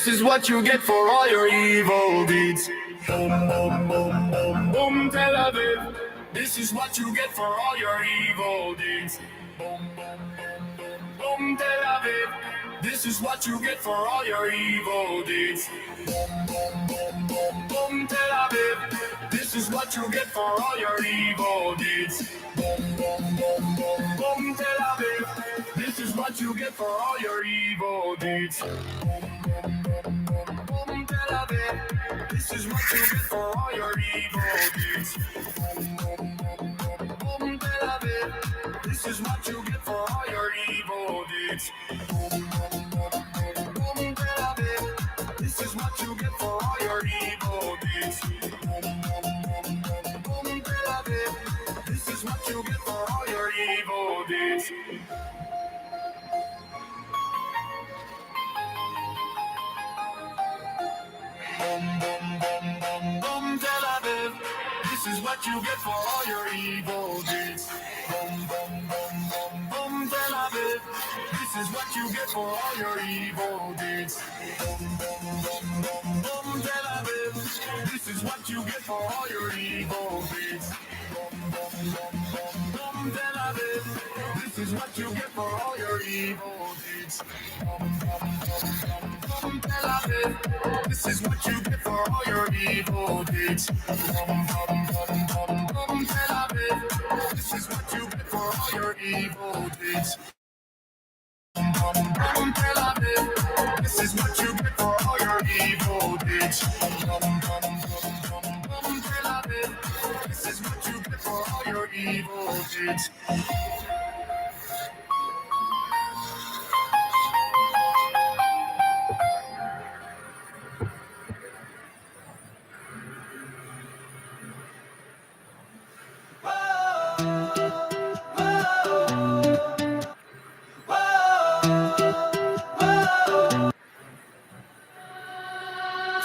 This is what you get for all your evil deeds. Boom, boom, boom, boom, boom, Tel Aviv. This is what you get for all your evil deeds. Boom, boom, boom, boom, boom, Tel Aviv. This is what you get for all your evil deeds. Boom, boom, boom, boom, boom, Tel Aviv. This is what you get for all your evil deeds. Boom, boom, boom, boom, boom, Tel Aviv. This is what you get for all your evil deeds. Boom, boom, boom, boom, boom, Tel Aviv. This is what you get for all your evil deeds. Boom, boom, boom, boom, boom, Tel Aviv. This is what you get for all your evil deeds. Boom, boom, boom, boom, boom, Tel Aviv. This is what you get for all your evil deeds. Boom, boom, boom, boom, boom, Tel Aviv. This is what you get for all your evil deeds. Boom, boom, boom, boom, boom, Tel Aviv. This is what you get for all your evil deeds. Boom, boom, boom, boom, boom, Tel Aviv. This is what you get for all your evil deeds. Boom, boom, boom, boom, boom, Tel Aviv. This is what you get for all your evil deeds. Boom, boom, boom, boom, boom, Tel Aviv. This is what you get for all your evil deeds. Boom, boom, boom, boom, boom, Tel Aviv. This is what you get for all your evil deeds. Boom, boom, boom, boom, boom, Tel Aviv. This is what you get for all your evil deeds. Boom, boom, boom, Tel Aviv. This is what you get for all your evil deeds. Boom, boom, boom, boom, boom, Tel Aviv. This is what you get for all your evil deeds.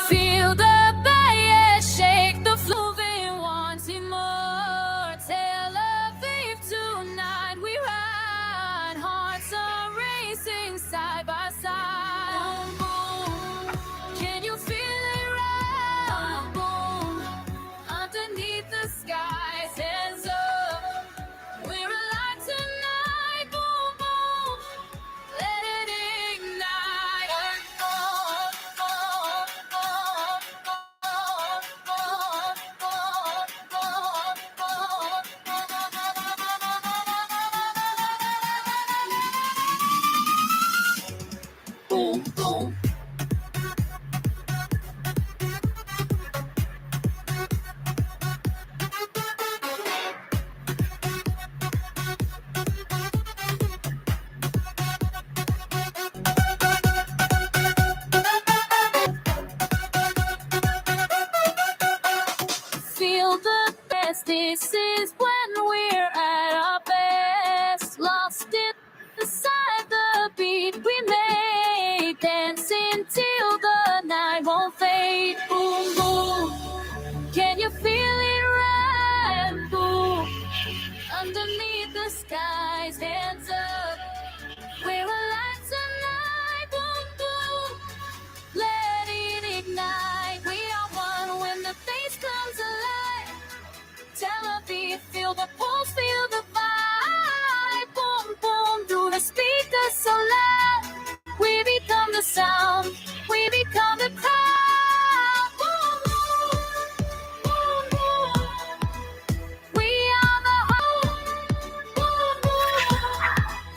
Feel the bass shake the floor, they wanting more. Tel Aviv tonight we ride, hearts are racing side by side. Boom, boom, can you feel it right? Boom, underneath the skies, hands up, we're alive tonight. Boom, boom, let it ignite. Boom, boom. Feel the best. This is when we're at our best. Lost in beside the beat we made, dancing till the night won't fade. Boom, boom, can you feel it right? Boom, underneath the skies, hands up, we're alive tonight. Boom, boom, let it ignite. We are one when the bass comes alive. Tel Aviv, feel the pulse, feel the vibe. Boom, boom, through the speakers so loud. We become the sound, we become the crowd. Boom, boom, boom, boom. We are the hope. Boom, boom.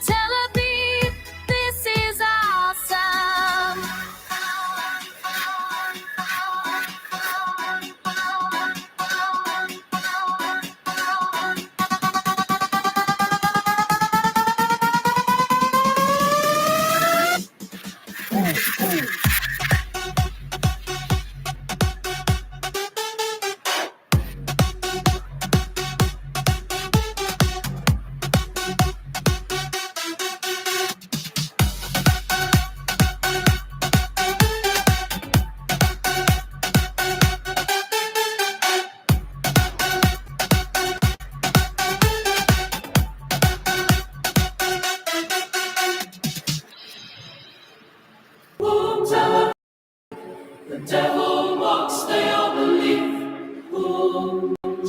Tel Aviv, this is our sound.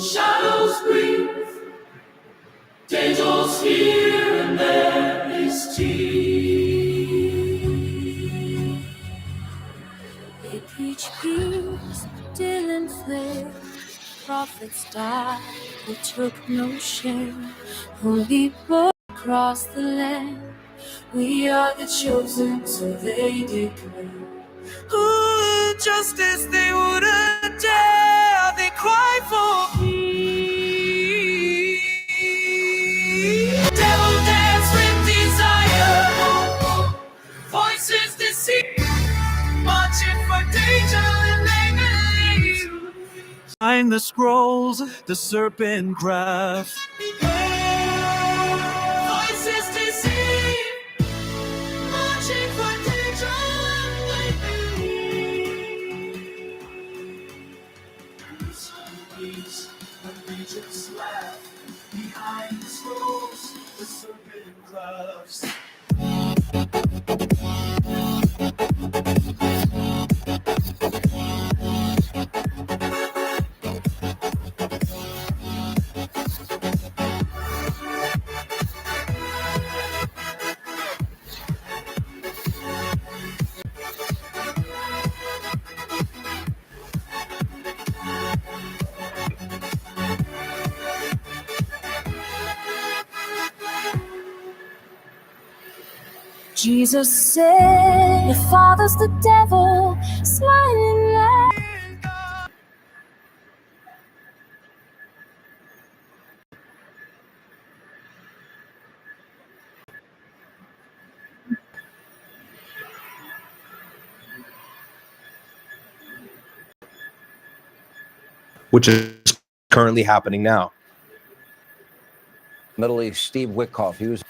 Shadows breathe, angels here, and there is tea. They preach peace, Dylan fled. Prophets died, they took no shame. Holy book across the land. We are the chosen, so they declare. Ooh, justice they wouldn't dare. They cry for peace. Devil dance with desire. Voices deceive. Marching for danger and they believe. Behind the scrolls, the serpent craft. Voices deceive. Marching for danger and they believe. Zombies, allegiance left. Behind the scrolls, the serpent crafts. Jesus said, your father's the devil, smiling like. Which is currently happening now. Middle East, Steve Witkoff. He was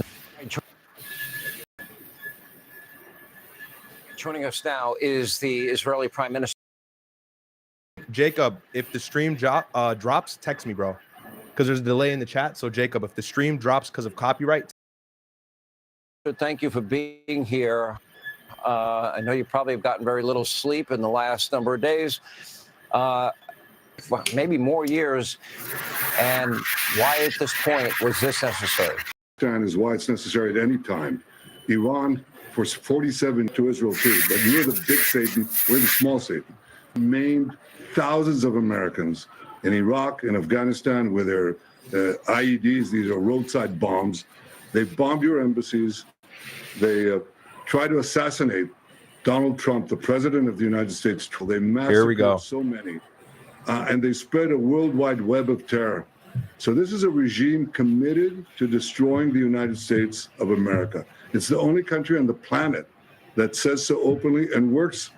joining us now is the Israeli Prime Minister. Jacob, if the stream drops, text me, bro, because there's a delay in the chat. So Jacob, if the stream drops because of copyright. Thank you for being here. I know you probably have gotten very little sleep in the last number of days. Maybe more years, and why at this point was this necessary? Is why it's necessary at any time. Iran for 47 to Israel too, but you're the big Satan, we're the small Satan. Maimed thousands of Americans in Iraq and Afghanistan with their IEDs, these are roadside bombs. They bombed your embassies. They tried to assassinate Donald Trump, the president of the United States. They massacred so many. And they spread a worldwide web of terror. So this is a regime committed to destroying the United States of America. It's the only country on the planet that says so openly and works.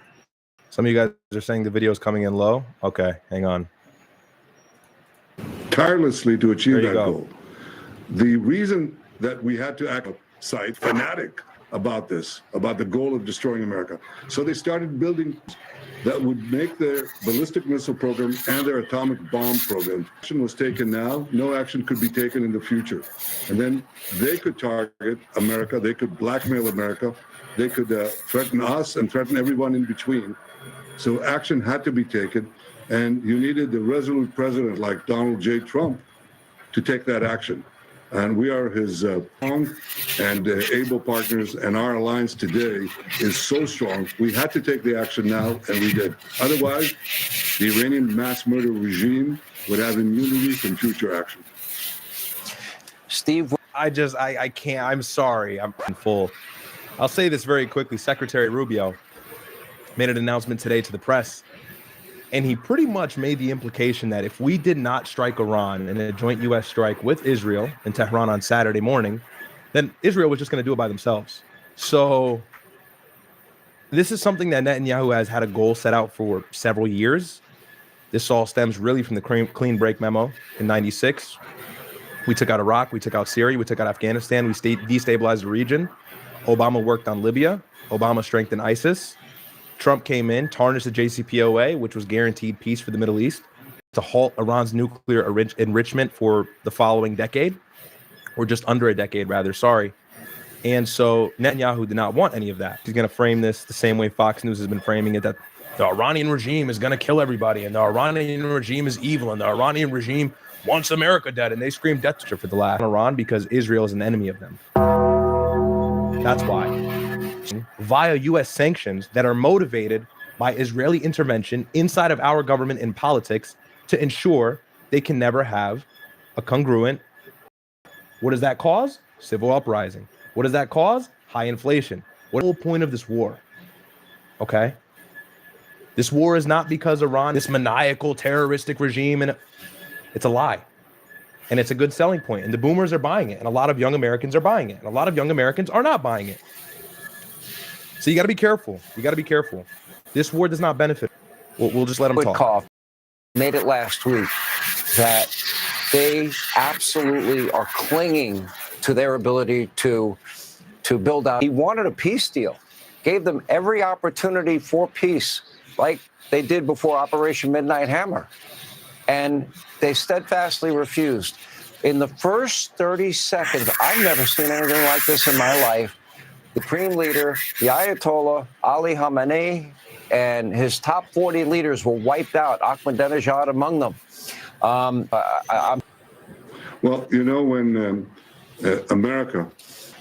Some of you guys are saying the video is coming in low. Okay, hang on. Tirelessly to achieve that goal. The reason that we had to act fanatic about this, about the goal of destroying America. So they started building that would make their ballistic missile program and their atomic bomb program. Action was taken now, no action could be taken in the future. And then they could target America, they could blackmail America, they could threaten us and threaten everyone in between. So action had to be taken, and you needed a resolute president like Donald J. Trump to take that action. And we are his strong and able partners, and our alliance today is so strong. We had to take the action now, and we did. Otherwise, the Iranian mass murder regime would have immunity from future action. Steve, I can't. I'm sorry. I'm full. I'll say this very quickly. Secretary Rubio made an announcement today to the press, and he pretty much made the implication that if we did not strike Iran in a joint U.S. strike with Israel in Tehran on Saturday morning, then Israel was just going to do it by themselves. So this is something that Netanyahu has had a goal set out for several years. This all stems really from the clean break memo in '96. We took out Iraq, we took out Syria, we took out Afghanistan, we destabilized the region. Obama worked on Libya. Obama strengthened ISIS. Trump came in, tarnished the JCPOA, which was guaranteed peace for the Middle East, to halt Iran's nuclear enrichment for the following decade, or just under a decade, rather, sorry. And so Netanyahu did not want any of that. He's going to frame this the same way Fox News has been framing it, that the Iranian regime is going to kill everybody, and the Iranian regime is evil, and the Iranian regime wants America dead, and they scream death for the last Iran because Israel is an enemy of them. That's why. Via U.S. sanctions that are motivated by Israeli intervention inside of our government and politics to ensure they can never have a congruent. What does that cause? Civil uprising. What does that cause? High inflation. What's the whole point of this war? Okay? This war is not because Iran, this maniacal terroristic regime, and it's a lie. And it's a good selling point. And the boomers are buying it. And a lot of young Americans are buying it. And a lot of young Americans are not buying it. So you got to be careful. You got to be careful. This war does not benefit. We'll just let them talk. Witkoff made it last week that they absolutely are clinging to their ability to build out. He wanted a peace deal, gave them every opportunity for peace, like they did before Operation Midnight Hammer. And they steadfastly refused. In the first 30 seconds, I've never seen anything like this in my life. The Supreme Leader, the Ayatollah, Ali Khamenei, and his top 40 leaders were wiped out, Ahmadinejad among them. Well, you know, when America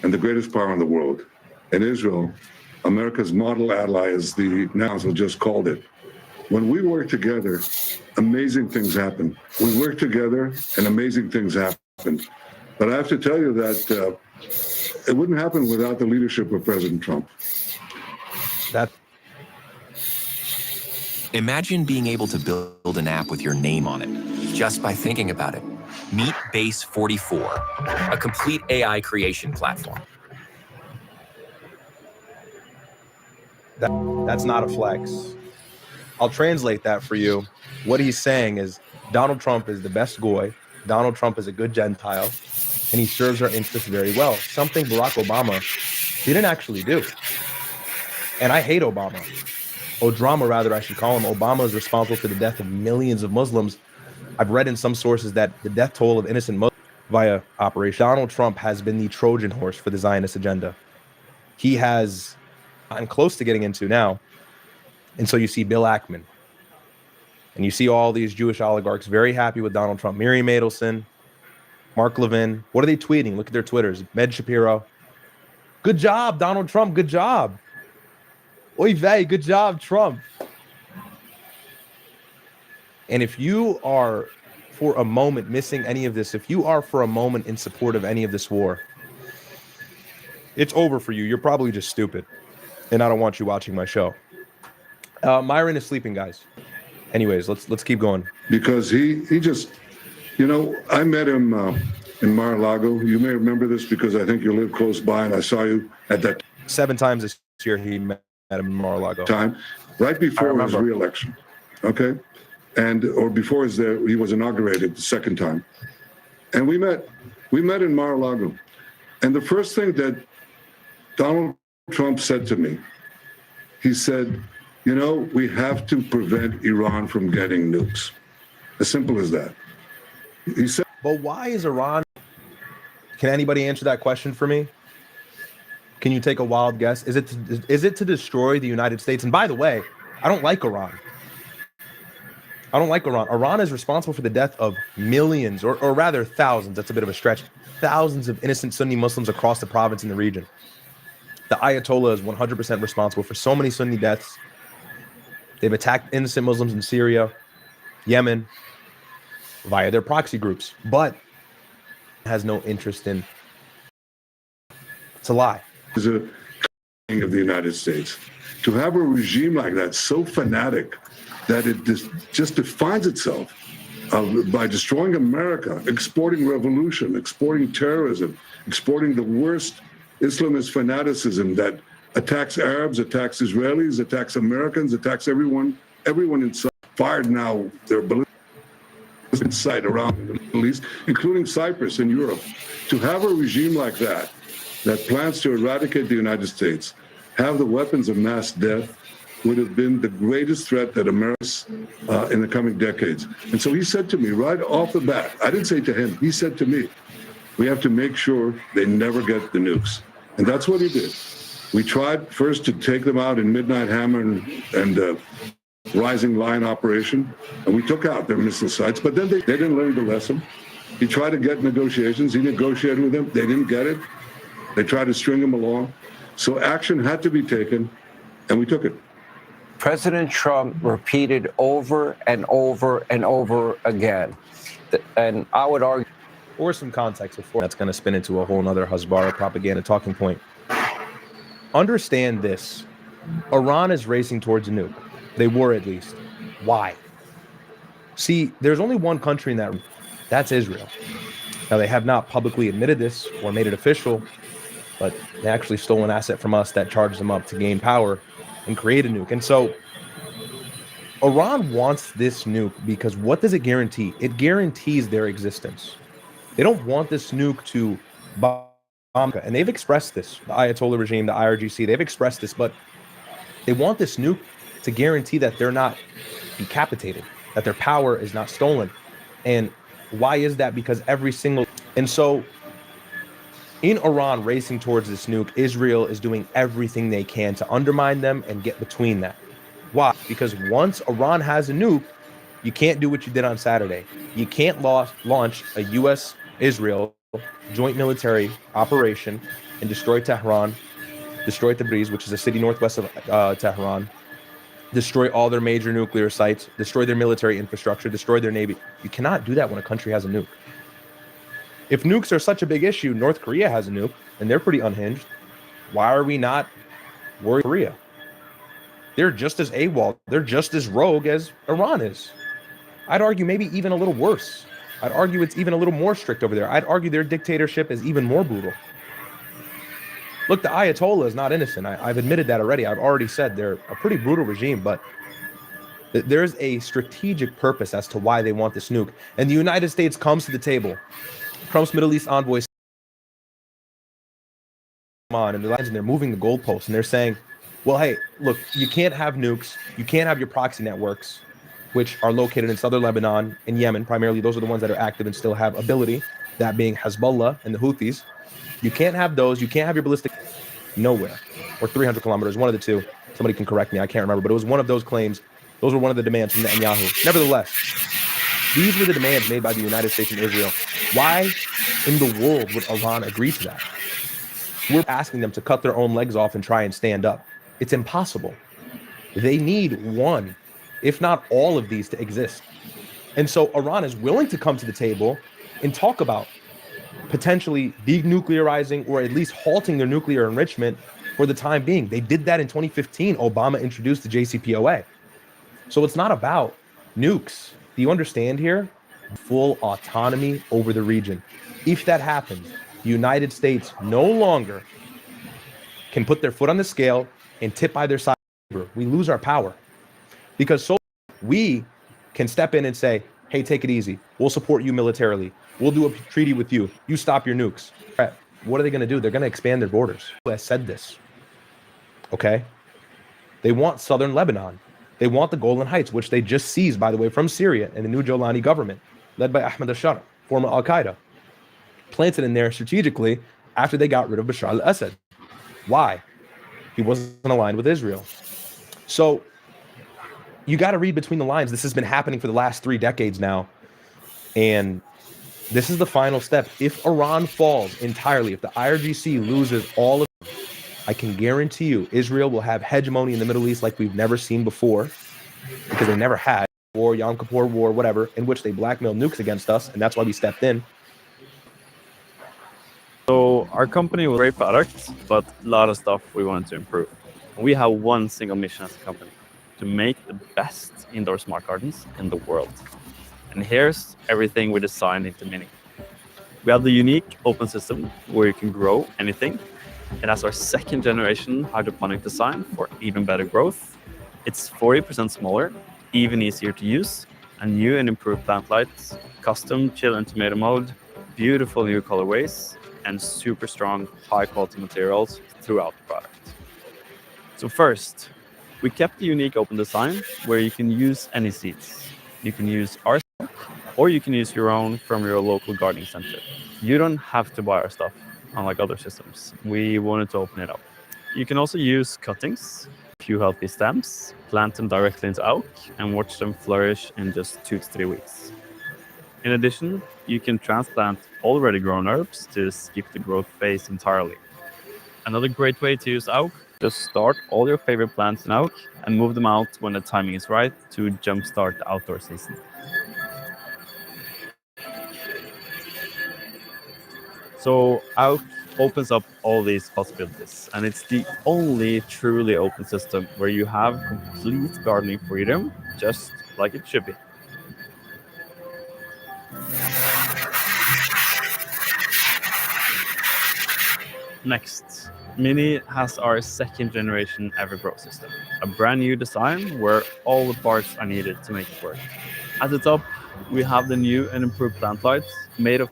and the greatest power in the world, and Israel, America's model ally, as the council just called it, when we work together, amazing things happen. We work together and amazing things happen. But I have to tell you that it wouldn't happen without the leadership of President Trump. Imagine being able to build an app with your name on it just by thinking about it. Meet Base 44, a complete AI creation platform. That's not a flex. I'll translate that for you. What he's saying is Donald Trump is the best goy. Donald Trump is a good Gentile, and he serves our interests very well. Something Barack Obama didn't actually do. And I hate Obama. Or drama, rather, I should call him. Obama is responsible for the death of millions of Muslims. I've read in some sources that the death toll of innocent Muslims via Operation Donald Trump has been the Trojan horse for the Zionist agenda. He has gotten close to getting into now. And so you see Bill Ackman, and you see all these Jewish oligarchs very happy with Donald Trump. Miriam Adelson, Mark Levin. What are they tweeting? Look at their Twitters. Med Shapiro. Good job, Donald Trump. Good job. Oy vey, good job, Trump. And if you are for a moment missing any of this, if you are for a moment in support of any of this war, it's over for you. You're probably just stupid. And I don't want you watching my show. Myron is sleeping, guys. Anyways, let's keep going. Because he just, you know, I met him in Mar-a-Lago. You may remember this because I think you live close by, and I saw you at that 7 times this year he met him in Mar-a-Lago. time, right before his re-election, okay? Or before he was inaugurated the second time. And we met in Mar-a-Lago. And the first thing that Donald Trump said to me, he said, you know, we have to prevent Iran from getting nukes. As simple as that. He said. But why is Iran? Can anybody answer that question for me? Can you take a wild guess? Is it to destroy the United States? And by the way, I don't like Iran. I don't like Iran. Iran is responsible for the death of millions, or rather thousands. That's a bit of a stretch. Thousands of innocent Sunni Muslims across the province and the region. The Ayatollah is 100% responsible for so many Sunni deaths. They've attacked innocent Muslims in Syria, Yemen, via their proxy groups, but has no interest in. It's a lie. Is a king of the United States. To have a regime like that, so fanatic that it just defines itself by destroying America, exporting revolution, exporting terrorism, exporting the worst Islamist fanaticism that attacks Arabs, attacks Israelis, attacks Americans, attacks everyone inside. Fired now their ballistics inside around the Middle East, including Cyprus and Europe. To have a regime like that plans to eradicate the United States, have the weapons of mass death, would have been the greatest threat that America's in the coming decades. And so he said to me right off the bat, I didn't say to him, he said to me, we have to make sure they never get the nukes. And that's what he did. We tried first to take them out in Midnight Hammer and Rising Lion operation, and we took out their missile sites, but then they didn't learn the lesson. He tried to get negotiations. He negotiated with them. They didn't get it. They tried to string him along. So action had to be taken, and we took it. President Trump repeated over and over and over again, and I would argue, or some context before that's going to spin into a whole nother Hasbara propaganda talking point. Understand this. Iran is racing towards a nuke. They were, at least. Why? See, there's only one country in that room. That's Israel. Now, they have not publicly admitted this or made it official, but they actually stole an asset from us that charged them up to gain power and create a nuke. And so Iran wants this nuke because what does it guarantee? It guarantees their existence. They don't want this nuke to bomb. And they've expressed this, the Ayatollah regime, the IRGC, they've expressed this, but they want this nuke to guarantee that they're not decapitated, that their power is not stolen. And why is that? Because and so in Iran racing towards this nuke, Israel is doing everything they can to undermine them and get between that. Why? Because once Iran has a nuke, you can't do what you did on Saturday. You can't launch a U.S.-Israel joint military operation and destroy Tehran, destroy Tabriz, which is a city northwest of Tehran, destroy all their major nuclear sites, destroy their military infrastructure, destroy their navy. You cannot do that when a country has a nuke. If nukes are such a big issue, North Korea has a nuke, and they're pretty unhinged. Why are we not worried about Korea? They're just as AWOL. They're just as rogue as Iran is. I'd argue maybe even a little worse. I'd argue it's even a little more strict over there. I'd argue their dictatorship is even more brutal. Look, the Ayatollah is not innocent. I've admitted that already. I've already said they're a pretty brutal regime, but there's a strategic purpose as to why they want this nuke. And the United States comes to the table. Trump's Middle East envoy and they're moving the goalposts, and they're saying, well, hey, look, you can't have nukes. You can't have your proxy networks, which are located in southern Lebanon and Yemen. Primarily, those are the ones that are active and still have ability, that being Hezbollah and the Houthis. You can't have those. You can't have your ballistic nowhere, or 300 kilometers, one of the two. Somebody can correct me. I can't remember, but it was one of those claims. Those were one of the demands from Netanyahu. Nevertheless, these were the demands made by the United States and Israel. Why in the world would Iran agree to that? We're asking them to cut their own legs off and try and stand up. It's impossible. They need one, if not all of these to exist. And so Iran is willing to come to the table and talk about potentially denuclearizing or at least halting their nuclear enrichment for the time being. They did that in 2015. Obama introduced the JCPOA. So it's not about nukes. Do you understand here? Full autonomy over the region. If that happens, the United States no longer can put their foot on the scale and tip by their side. We lose our power. Because so we can step in and say, hey, take it easy. We'll support you militarily. We'll do a treaty with you. You stop your nukes. What are they going to do? They're going to expand their borders. I said this. Okay? They want southern Lebanon. They want the Golan Heights, which they just seized, by the way, from Syria and the new Jolani government, led by Ahmed al-Shara, former al-Qaeda, planted in there strategically after they got rid of Bashar al-Assad. Why? He wasn't aligned with Israel. So you got to read between the lines. This has been happening for the last 3 decades now. And this is the final step. If Iran falls entirely, if the IRGC loses all of them, I can guarantee you Israel will have hegemony in the Middle East like we've never seen before, because they never had war, Yom Kippur War, whatever, in which they blackmailed nukes against us, and that's why we stepped in. So our company was a great product, but a lot of stuff we wanted to improve. We have one single mission as a company: to make the best indoor smart gardens in the world. And here's everything we designed into Mini. We have the unique open system where you can grow anything. It has our 2nd generation hydroponic design for even better growth. It's 40% smaller, even easier to use, and new and improved plant lights, custom chill and tomato mode, beautiful new colorways, and super strong, high-quality materials throughout the product. So first, we kept the unique open design where you can use any seeds. You can use our stuff, or you can use your own from your local gardening center. You don't have to buy our stuff, unlike other systems. We wanted to open it up. You can also use cuttings. few healthy stems, plant them directly into AUK, and watch them flourish in just 2 to 3 weeks. In addition, you can transplant already grown herbs to skip the growth phase entirely. Another great way to use AUK, just start all your favorite plants in AUK and move them out when the timing is right to jumpstart the outdoor season. So AUK opens up all these possibilities, and it's the only truly open system where you have complete gardening freedom, just like it should be. Next, Mini has our 2nd generation Evergrow system, a brand new design where all the parts are needed to make it work. At the top, we have the new and improved plant lights made of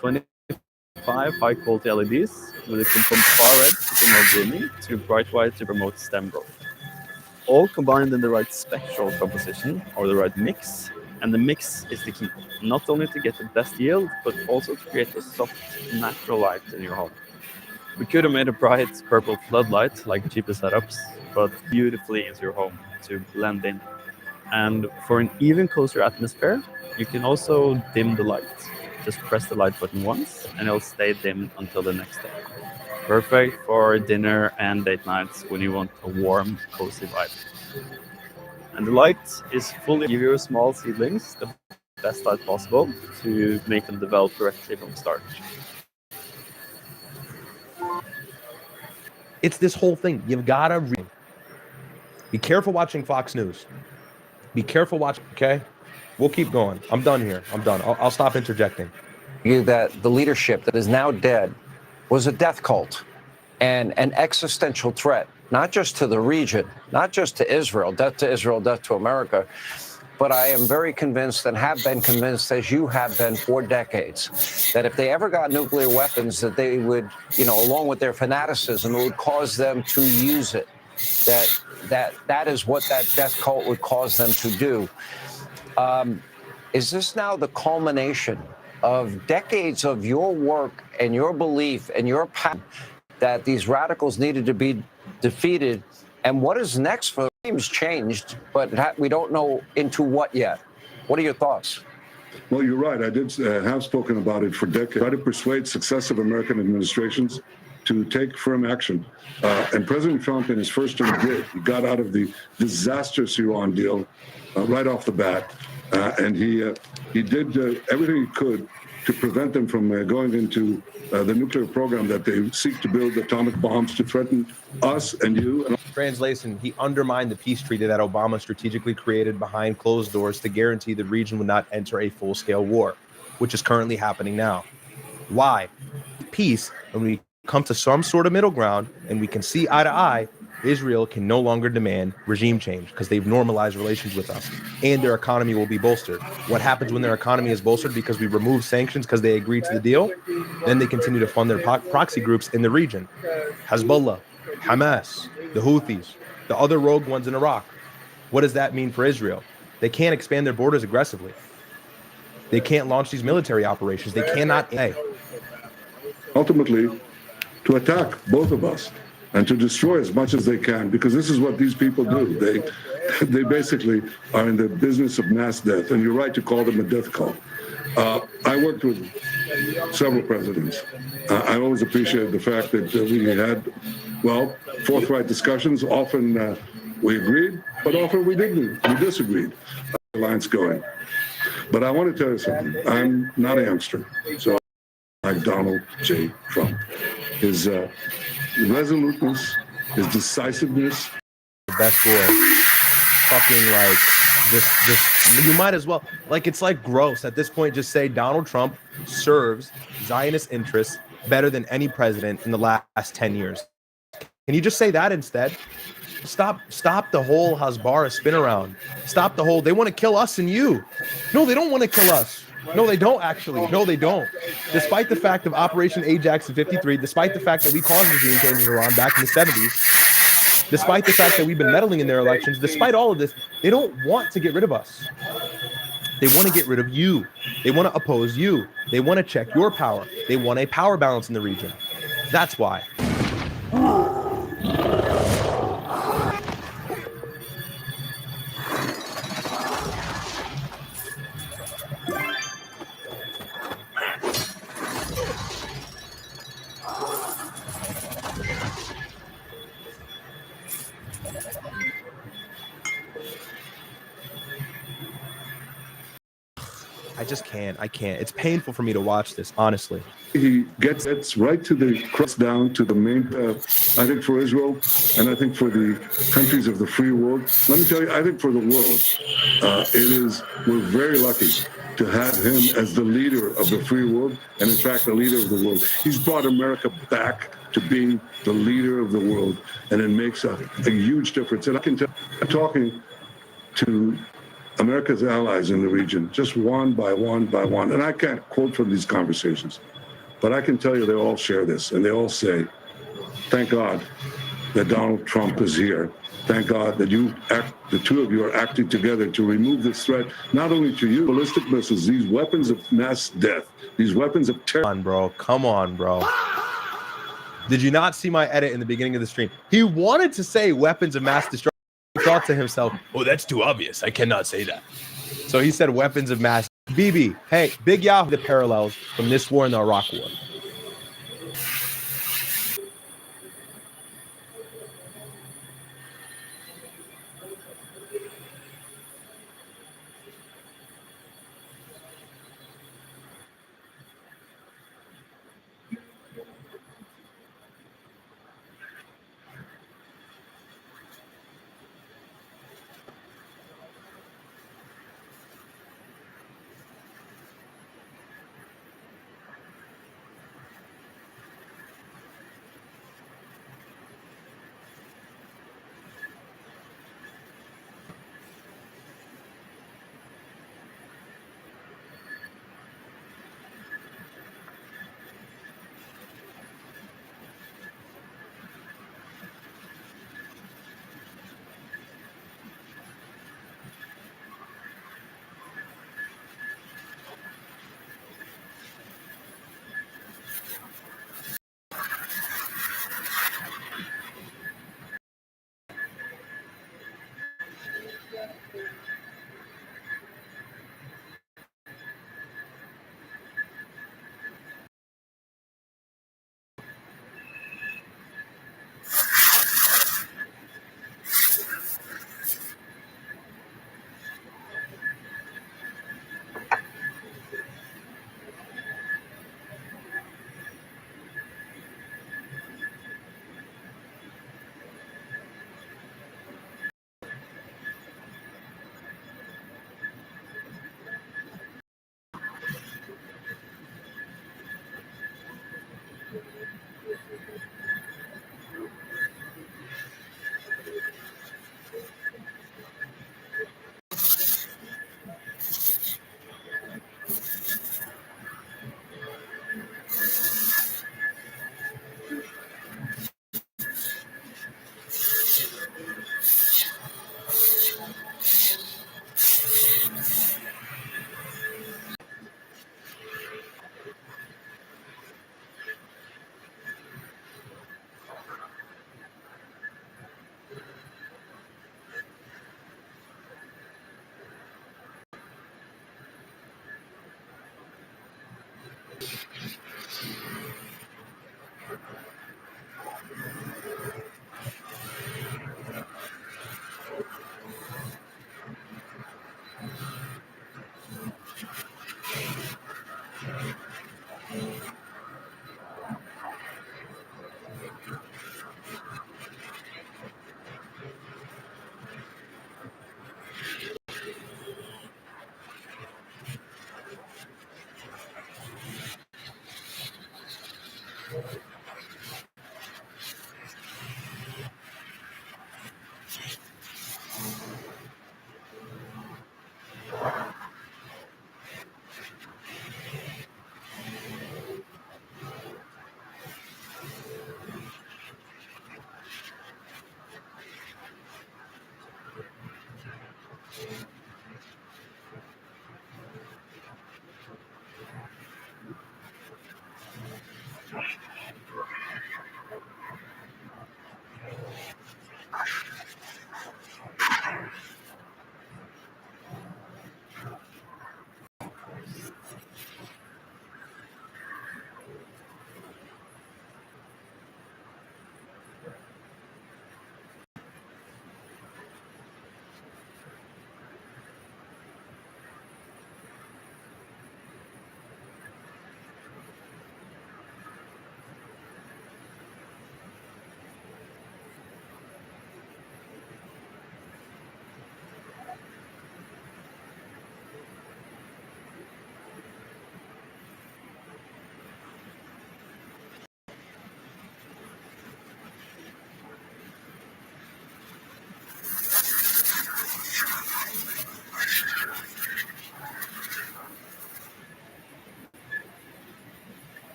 25 high-quality LEDs with it from far red to promote blooming to bright white to promote stem growth. All combined in the right spectral composition or the right mix, and the mix is the key, not only to get the best yield, but also to create a soft, natural light in your home. We could have made a bright purple floodlight like cheaper setups, but beautifully into your home to blend in. And for an even cozier atmosphere, you can also dim the light. Just press the light button once and it'll stay dim until the next day. Perfect for dinner and date nights when you want a warm, cozy vibe. And the light is fully give your small seedlings the best light possible to make them develop correctly from the start. It's this whole thing. You've got to be careful watching Fox News. Be careful watching, okay? We'll keep going. I'm done here. I'm done. I'll stop interjecting. That the leadership that is now dead was a death cult and an existential threat, not just to the region, not just to Israel, death to America, but I am very convinced and have been convinced, as you have been for decades, that if they ever got nuclear weapons, that they would, along with their fanaticism, it would cause them to use it. That is what that death cult would cause them to do. Is this now the culmination of decades of your work and your belief and your passion that these radicals needed to be defeated? And what is next for things changed, but we don't know into what yet. What are your thoughts? Well, you're right. I did have spoken about it for decades. Try to persuade successive American administrations to take firm action. And President Trump, in his first term, did. He got out of the disastrous Iran deal right off the bat. And he did everything he could to prevent them from going into the nuclear program that they seek to build atomic bombs to threaten us and you. And Translation, he undermined the peace treaty that Obama strategically created behind closed doors to guarantee the region would not enter a full-scale war, which is currently happening now. Why? Peace, when we come to some sort of middle ground and we can see eye to eye, Israel can no longer demand regime change because they've normalized relations with us and their economy will be bolstered. What happens when their economy is bolstered because we remove sanctions because they agreed to the deal? Then they continue to fund their proxy groups in the region. Hezbollah, Hamas, the Houthis, the other rogue ones in Iraq. What does that mean for Israel? They can't expand their borders aggressively. They can't launch these military operations. They cannot. ultimately, to attack both of us and to destroy as much as they can, because this is what these people do. They basically are in the business of mass death, and you're right to call them a death cult. I worked with several presidents. I always appreciated the fact that we had, forthright discussions. Often we agreed, but often we didn't. We disagreed. The line's going. But I want to tell you something. I'm not a youngster, so like Donald J. Trump. His resoluteness, his decisiveness. The best boy. Fucking like this. You might as well, it's like gross at this point. Just say Donald Trump serves Zionist interests better than any president in the last 10 years. Can you just say that instead? Stop the whole Hasbara spin around. Stop the whole, they want to kill us and you. No, they don't want to kill us. No, they don't actually. No, they don't. Despite the fact of Operation Ajax in 53, despite the fact that we caused regime change in Iran back in the 70s, despite the fact that we've been meddling in their elections, despite all of this, they don't want to get rid of us. They want to get rid of you. They want to oppose you. They want to check your power. They want a power balance in the region. That's why. just can't. I can't. It's painful for me to watch this, honestly. He gets right to the crux, down to the main, I think for Israel, and I think for the countries of the free world. Let me tell you, I think for the world, we're very lucky to have him as the leader of the free world, and in fact, the leader of the world. He's brought America back to being the leader of the world, and it makes a huge difference. And I can tell, talking to America's allies in the region, just one by one by one, and I can't quote from these conversations, but I can tell you they all share this, and they all say, thank God that Donald Trump is here. Thank God that the two of you are acting together to remove this threat, not only to you, ballistic missiles, these weapons of mass death, these weapons of terror. Come on, bro. Did you not see my edit in the beginning of the stream? He wanted to say weapons of mass destruction. He thought to himself, oh, that's too obvious. I cannot say that. So he said weapons of mass. BB, hey, Big Yahoo, the parallels from this war and the Iraq war.